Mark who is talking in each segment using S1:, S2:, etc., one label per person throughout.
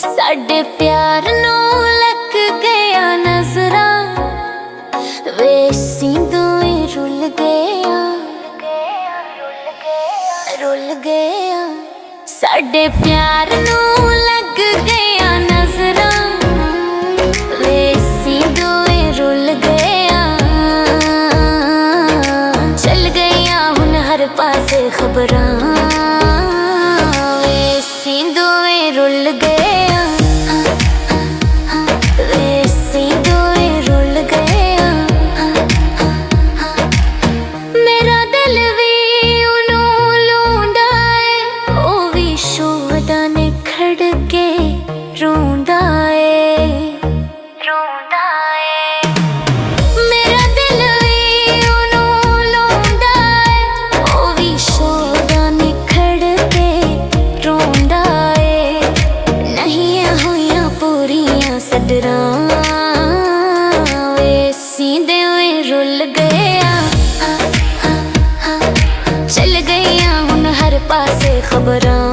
S1: साडे प्यार नूं लग गया नजरां वे सींदों रुल गया साडे प्यार नूं लग गया नजरां वे सींदों रुल गया चल गया हुण हर पासे खबरां वे सींदों रुल गया वे सींदे रुल गया चल गया हुण हर पासे खबरां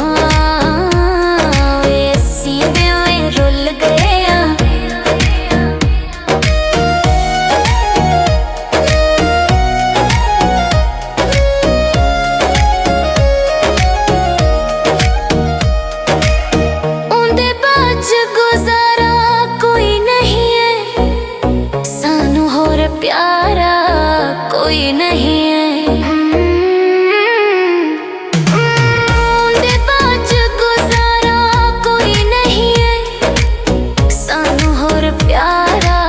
S1: वे सींदे रुल गया उंदे बाज गुजारा कोई नहीं है सानू होर प्यारा कोई नहीं है उंदे बाज गुजारा कोई नहीं है सानू होर प्यारा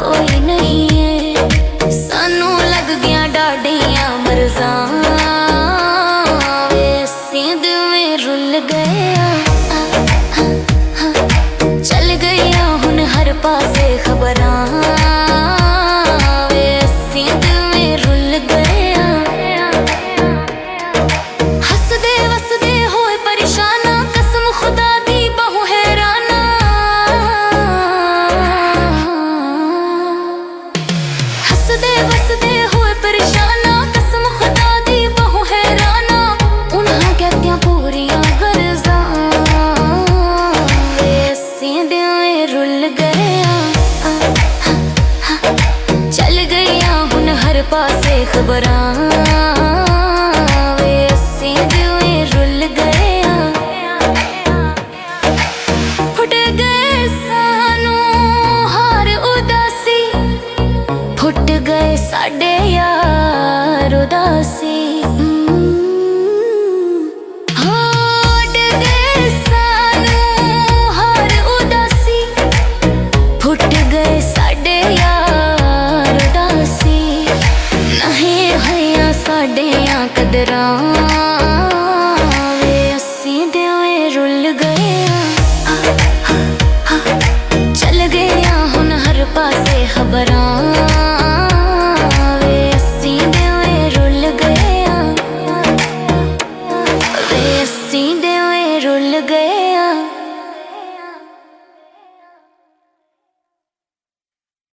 S1: कोई नहीं है सानू लग गया डाडियां मरज़ां वे सींद में रुल गया चल गया हुण हर पासे खबरां वे सींद में रुल गया हसदे वसदे होए परेशाना कसम खुदा दी बहु हैराना हसदे वसदे होए परेशाना कसम खुदा दी बहु हैराना उन्हां कहतियां पूरियां गरज़ां वे सींद में रुल गया चल गया हुण हर पासे खबरां वे सींद में रुल गया फुट गए सानू हार उदासी फुट गए साडे यार उदासी।